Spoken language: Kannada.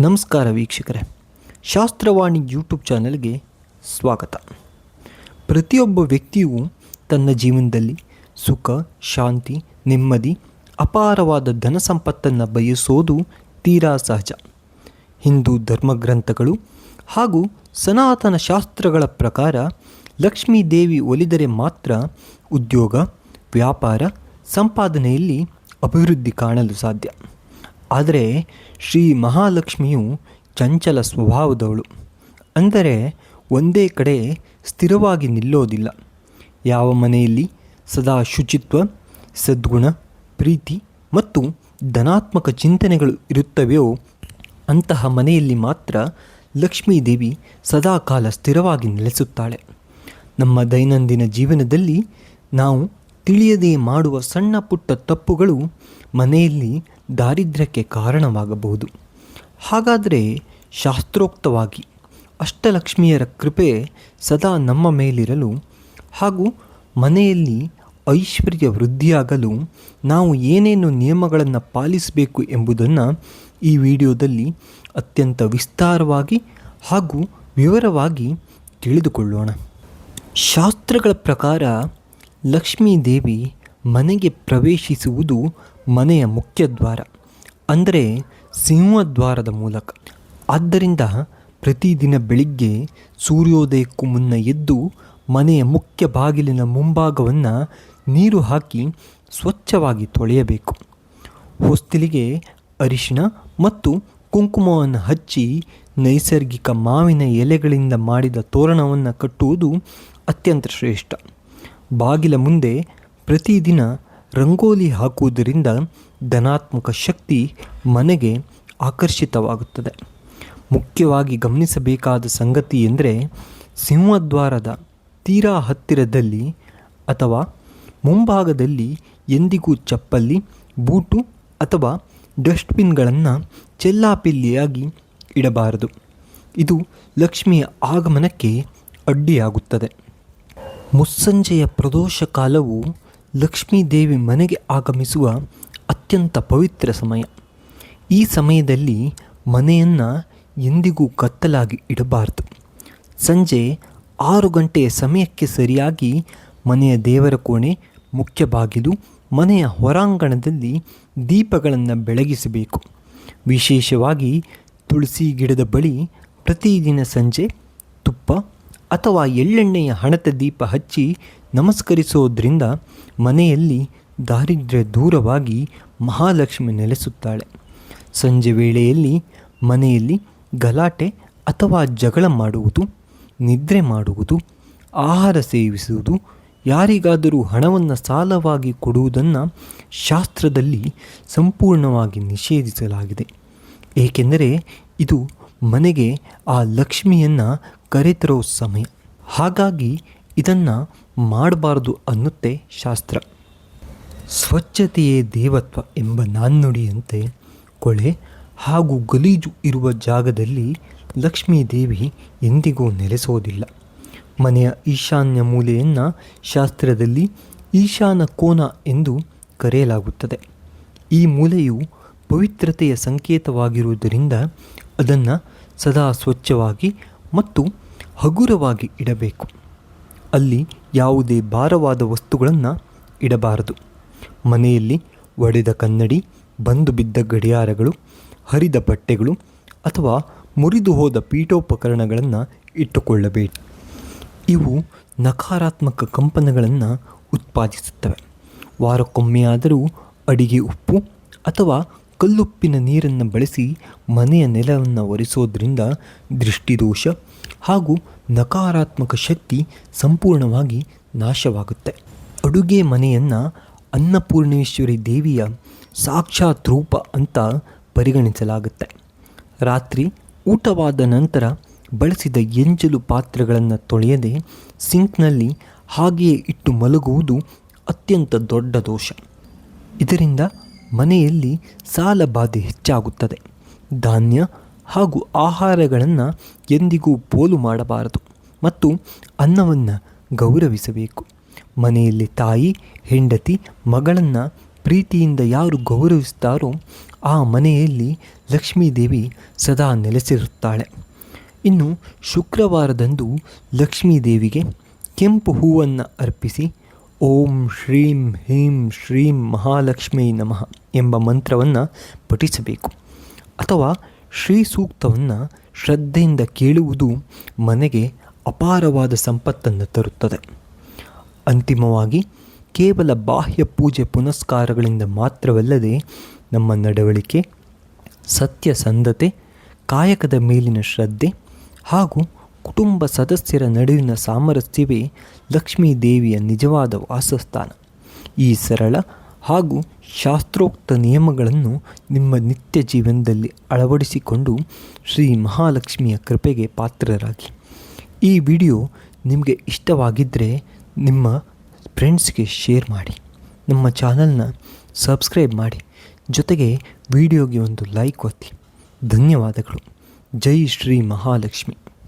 ನಮಸ್ಕಾರ ವೀಕ್ಷಕರೇ, ಶಾಸ್ತ್ರವಾಣಿ ಯೂಟ್ಯೂಬ್ ಚಾನಲ್ಗೆ ಸ್ವಾಗತ. ಪ್ರತಿಯೊಬ್ಬ ವ್ಯಕ್ತಿಯು ತನ್ನ ಜೀವನದಲ್ಲಿ ಸುಖ, ಶಾಂತಿ, ನೆಮ್ಮದಿ, ಅಪಾರವಾದ ಧನ ಸಂಪತ್ತನ್ನು ಬಯಸೋದು ತೀರಾ ಸಹಜ. ಹಿಂದೂ ಧರ್ಮಗ್ರಂಥಗಳು ಹಾಗೂ ಸನಾತನ ಶಾಸ್ತ್ರಗಳ ಪ್ರಕಾರ ಲಕ್ಷ್ಮೀ ದೇವಿ ಒಲಿದರೆ ಮಾತ್ರ ಉದ್ಯೋಗ, ವ್ಯಾಪಾರ, ಸಂಪಾದನೆಯಲ್ಲಿ ಅಭಿವೃದ್ಧಿ ಕಾಣಲು ಸಾಧ್ಯ. ಆದರೆ ಶ್ರೀ ಮಹಾಲಕ್ಷ್ಮಿಯು ಚಂಚಲ ಸ್ವಭಾವದವಳು. ಅಂದರೆ ಒಂದೇ ಕಡೆ ಸ್ಥಿರವಾಗಿ ನಿಲ್ಲೋದಿಲ್ಲ. ಯಾವ ಮನೆಯಲ್ಲಿ ಸದಾ ಶುಚಿತ್ವ, ಸದ್ಗುಣ, ಪ್ರೀತಿ ಮತ್ತು ಧನಾತ್ಮಕ ಚಿಂತನೆಗಳು ಇರುತ್ತವೆಯೋ ಅಂತಹ ಮನೆಯಲ್ಲಿ ಮಾತ್ರ ಲಕ್ಷ್ಮೀದೇವಿ ಸದಾಕಾಲ ಸ್ಥಿರವಾಗಿ ನೆಲೆಸುತ್ತಾಳೆ. ನಮ್ಮ ದೈನಂದಿನ ಜೀವನದಲ್ಲಿ ನಾವು ತಿಳಿಯದೇ ಮಾಡುವ ಸಣ್ಣ ಪುಟ್ಟ ತಪ್ಪುಗಳು ಮನೆಯಲ್ಲಿ ದಾರಿದ್ರ್ಯಕ್ಕೆ ಕಾರಣವಾಗಬಹುದು. ಹಾಗಾದರೆ ಶಾಸ್ತ್ರೋಕ್ತವಾಗಿ ಅಷ್ಟಲಕ್ಷ್ಮಿಯರ ಕೃಪೆ ಸದಾ ನಮ್ಮ ಮೇಲಿರಲು ಹಾಗೂ ಮನೆಯಲ್ಲಿ ಐಶ್ವರ್ಯ ವೃದ್ಧಿಯಾಗಲು ನಾವು ಏನೇನು ನಿಯಮಗಳನ್ನು ಪಾಲಿಸಬೇಕು ಎಂಬುದನ್ನು ಈ ವಿಡಿಯೋದಲ್ಲಿ ಅತ್ಯಂತ ವಿಸ್ತಾರವಾಗಿ ಹಾಗೂ ವಿವರವಾಗಿ ತಿಳಿದುಕೊಳ್ಳೋಣ. ಶಾಸ್ತ್ರಗಳ ಪ್ರಕಾರ ಲಕ್ಷ್ಮೀದೇವಿ ಮನೆಗೆ ಪ್ರವೇಶಿಸುವುದು ಮನೆಯ ಮುಖ್ಯ ದ್ವಾರ, ಅಂದರೆ ಸಿಂಹದ್ವಾರದ ಮೂಲಕ. ಆದ್ದರಿಂದ ಪ್ರತಿದಿನ ಬೆಳಿಗ್ಗೆ ಸೂರ್ಯೋದಯಕ್ಕೂ ಮುನ್ನ ಎದ್ದು ಮನೆಯ ಮುಖ್ಯ ಬಾಗಿಲಿನ ಮುಂಭಾಗವನ್ನು ನೀರು ಹಾಕಿ ಸ್ವಚ್ಛವಾಗಿ ತೊಳೆಯಬೇಕು. ಹೊಸ್ತಿಲಿಗೆ ಅರಿಶಿಣ ಮತ್ತು ಕುಂಕುಮವನ್ನು ಹಚ್ಚಿ ನೈಸರ್ಗಿಕ ಮಾವಿನ ಎಲೆಗಳಿಂದ ಮಾಡಿದ ತೋರಣವನ್ನು ಕಟ್ಟುವುದು ಅತ್ಯಂತ ಶ್ರೇಷ್ಠ. ಬಾಗಿಲ ಮುಂದೆ ಪ್ರತಿದಿನ ರಂಗೋಲಿ ಹಾಕುವುದರಿಂದ ಧನಾತ್ಮಕ ಶಕ್ತಿ ಮನೆಗೆ ಆಕರ್ಷಿತವಾಗುತ್ತದೆ. ಮುಖ್ಯವಾಗಿ ಗಮನಿಸಬೇಕಾದ ಸಂಗತಿ ಎಂದರೆ ಸಿಂಹದ್ವಾರದ ತೀರಾ ಹತ್ತಿರದಲ್ಲಿ ಅಥವಾ ಮುಂಭಾಗದಲ್ಲಿ ಎಂದಿಗೂ ಚಪ್ಪಲಿ, ಬೂಟು ಅಥವಾ ಡಸ್ಟ್ಬಿನ್ಗಳನ್ನು ಚೆಲ್ಲಾಪಿಲ್ಲಿಯಾಗಿ ಇಡಬಾರದು. ಇದು ಲಕ್ಷ್ಮಿಯ ಆಗಮನಕ್ಕೆ ಅಡ್ಡಿಯಾಗುತ್ತದೆ. ಮುಸ್ಸಂಜೆಯ ಪ್ರದೋಷ ಕಾಲವು ಲಕ್ಷ್ಮೀದೇವಿ ಮನೆಗೆ ಆಗಮಿಸುವ ಅತ್ಯಂತ ಪವಿತ್ರ ಸಮಯ. ಈ ಸಮಯದಲ್ಲಿ ಮನೆಯನ್ನು ಎಂದಿಗೂ ಕತ್ತಲಾಗಿ ಇಡಬಾರದು. ಸಂಜೆ 6 ಗಂಟೆಯ ಸಮಯಕ್ಕೆ ಸರಿಯಾಗಿ ಮನೆಯ ದೇವರ ಕೋಣೆ, ಮುಖ್ಯ ಬಾಗಿಲು, ಮನೆಯ ಹೊರಾಂಗಣದಲ್ಲಿ ದೀಪಗಳನ್ನು ಬೆಳಗಿಸಬೇಕು. ವಿಶೇಷವಾಗಿ ತುಳಸಿ ಗಿಡದ ಬಳಿ ಪ್ರತಿದಿನ ಸಂಜೆ ತುಪ್ಪ ಅಥವಾ ಎಳ್ಳೆಣ್ಣೆಯ ಹಣತೆ ದೀಪ ಹಚ್ಚಿ ನಮಸ್ಕರಿಸೋದ್ರಿಂದ ಮನೆಯಲ್ಲಿ ದಾರಿದ್ರ್ಯ ದೂರವಾಗಿ ಮಹಾಲಕ್ಷ್ಮಿ ನೆಲೆಸುತ್ತಾಳೆ. ಸಂಜೆ ವೇಳೆಯಲ್ಲಿ ಮನೆಯಲ್ಲಿ ಗಲಾಟೆ ಅಥವಾ ಜಗಳ ಮಾಡುವುದು, ನಿದ್ರೆ ಮಾಡುವುದು, ಆಹಾರ ಸೇವಿಸುವುದು, ಯಾರಿಗಾದರೂ ಹಣವನ್ನು ಸಾಲವಾಗಿ ಕೊಡುವುದನ್ನು ಶಾಸ್ತ್ರದಲ್ಲಿ ಸಂಪೂರ್ಣವಾಗಿ ನಿಷೇಧಿಸಲಾಗಿದೆ. ಏಕೆಂದರೆ ಇದು ಮನೆಗೆ ಆ ಲಕ್ಷ್ಮಿಯನ್ನು ಕರೆತರೋ ಸಮಯ. ಹಾಗಾಗಿ ಇದನ್ನು ಮಾಡಬಾರ್ದು ಅನ್ನುತ್ತೆ ಶಾಸ್ತ್ರ. ಸ್ವಚ್ಛತೆಯೇ ದೇವತ್ವ ಎಂಬ ನಾಣ್ಣುಡಿಯಂತೆ ಕೊಳೆ ಹಾಗೂ ಗಲೀಜು ಇರುವ ಜಾಗದಲ್ಲಿ ಲಕ್ಷ್ಮೀದೇವಿ ಎಂದಿಗೂ ನೆಲೆಸೋದಿಲ್ಲ. ಮನೆಯ ಈಶಾನ್ಯ ಮೂಲೆಯನ್ನು ಶಾಸ್ತ್ರದಲ್ಲಿ ಈಶಾನ ಕೋನ ಎಂದು ಕರೆಯಲಾಗುತ್ತದೆ. ಈ ಮೂಲೆಯು ಪವಿತ್ರತೆಯ ಸಂಕೇತವಾಗಿರುವುದರಿಂದ ಅದನ್ನು ಸದಾ ಸ್ವಚ್ಛವಾಗಿ ಮತ್ತು ಹಗುರವಾಗಿ ಇಡಬೇಕು. ಅಲ್ಲಿ ಯಾವುದೇ ಭಾರವಾದ ವಸ್ತುಗಳನ್ನು ಇಡಬಾರದು. ಮನೆಯಲ್ಲಿ ಒಡೆದ ಕನ್ನಡಿ, ಬಂದು ಬಿದ್ದ ಗಡಿಯಾರಗಳು, ಹರಿದ ಬಟ್ಟೆಗಳು ಅಥವಾ ಮುರಿದು ಹೋದ ಪೀಠೋಪಕರಣಗಳನ್ನು ಇಟ್ಟುಕೊಳ್ಳಬೇಕು. ಇವು ನಕಾರಾತ್ಮಕ ಕಂಪನಗಳನ್ನು ಉತ್ಪಾದಿಸುತ್ತವೆ. ವಾರಕ್ಕೊಮ್ಮೆಯಾದರೂ ಅಡಿಗೆ ಉಪ್ಪು ಅಥವಾ ಕಲ್ಲುಪ್ಪಿನ ನೀರನ್ನು ಬಳಸಿ ಮನೆಯ ನೆಲವನ್ನು ಒರೆಸೋದ್ರಿಂದ ದೃಷ್ಟಿದೋಷ ಹಾಗೂ ನಕಾರಾತ್ಮಕ ಶಕ್ತಿ ಸಂಪೂರ್ಣವಾಗಿ ನಾಶವಾಗುತ್ತೆ. ಅಡುಗೆ ಮನೆಯನ್ನು ಅನ್ನಪೂರ್ಣೇಶ್ವರಿ ದೇವಿಯ ಸಾಕ್ಷಾತ್ ರೂಪ ಅಂತ ಪರಿಗಣಿಸಲಾಗುತ್ತೆ. ರಾತ್ರಿ ಊಟವಾದ ನಂತರ ಬಳಸಿದ ಎಂಜಲು ಪಾತ್ರೆಗಳನ್ನು ತೊಳೆಯದೆ ಸಿಂಕ್ನಲ್ಲಿ ಹಾಗೆಯೇ ಇಟ್ಟು ಮಲಗುವುದು ಅತ್ಯಂತ ದೊಡ್ಡ ದೋಷ. ಇದರಿಂದ ಮನೆಯಲ್ಲಿ ಸಾಲ ಬಾಧೆ ಹೆಚ್ಚಾಗುತ್ತದೆ. ಧಾನ್ಯ ಹಾಗೂ ಆಹಾರಗಳನ್ನು ಎಂದಿಗೂ ಪೋಲು ಮಾಡಬಾರದು ಮತ್ತು ಅನ್ನವನ್ನು ಗೌರವಿಸಬೇಕು. ಮನೆಯಲ್ಲಿ ತಾಯಿ, ಹೆಂಡತಿ, ಮಗಳನ್ನು ಪ್ರೀತಿಯಿಂದ ಯಾರು ಗೌರವಿಸ್ತಾರೋ ಆ ಮನೆಯಲ್ಲಿ ಲಕ್ಷ್ಮೀದೇವಿ ಸದಾ ನೆಲೆಸಿರುತ್ತಾಳೆ. ಇನ್ನು ಶುಕ್ರವಾರದಂದು ಲಕ್ಷ್ಮೀದೇವಿಗೆ ಕೆಂಪು ಹೂವನ್ನು ಅರ್ಪಿಸಿ ಓಂ ಶ್ರೀಂ ಹ್ರೀಂ ಶ್ರೀಂ ಮಹಾಲಕ್ಷ್ಮೀ ನಮಃ ಎಂಬ ಮಂತ್ರವನ್ನು ಪಠಿಸಬೇಕು. ಅಥವಾ ಶ್ರೀ ಸೂಕ್ತವನ್ನು ಶ್ರದ್ಧೆಯಿಂದ ಕೇಳುವುದು ಮನೆಗೆ ಅಪಾರವಾದ ಸಂಪತ್ತನ್ನು ತರುತ್ತದೆ. ಅಂತಿಮವಾಗಿ ಕೇವಲ ಬಾಹ್ಯ ಪೂಜೆ ಪುನಸ್ಕಾರಗಳಿಂದ ಮಾತ್ರವಲ್ಲದೆ ನಮ್ಮ ನಡವಳಿಕೆ, ಸತ್ಯಸಂಧತೆ, ಕಾಯಕದ ಮೇಲಿನ ಶ್ರದ್ಧೆ ಹಾಗೂ ಕುಟುಂಬ ಸದಸ್ಯರ ನಡುವಿನ ಸಾಮರಸ್ಯವೇ ಲಕ್ಷ್ಮೀ ದೇವಿಯ ನಿಜವಾದ ವಾಸಸ್ಥಾನ. ಈ ಸರಳ ಹಾಗೂ ಶಾಸ್ತ್ರೋಕ್ತ ನಿಯಮಗಳನ್ನು ನಿಮ್ಮ ನಿತ್ಯ ಜೀವನದಲ್ಲಿ ಅಳವಡಿಸಿಕೊಂಡು ಶ್ರೀ ಮಹಾಲಕ್ಷ್ಮಿಯ ಕೃಪೆಗೆ ಪಾತ್ರರಾಗಿ. ಈ ವಿಡಿಯೋ ನಿಮಗೆ ಇಷ್ಟವಾಗಿದ್ದರೆ ನಿಮ್ಮ ಫ್ರೆಂಡ್ಸ್ಗೆ ಶೇರ್ ಮಾಡಿ, ನಮ್ಮ ಚಾನಲ್ನ ಸಬ್ಸ್ಕ್ರೈಬ್ ಮಾಡಿ, ಜೊತೆಗೆ ವಿಡಿಯೋಗೆ ಒಂದು ಲೈಕ್ ಒತ್ತಿ. ಧನ್ಯವಾದಗಳು. ಜೈ ಶ್ರೀ ಮಹಾಲಕ್ಷ್ಮಿ.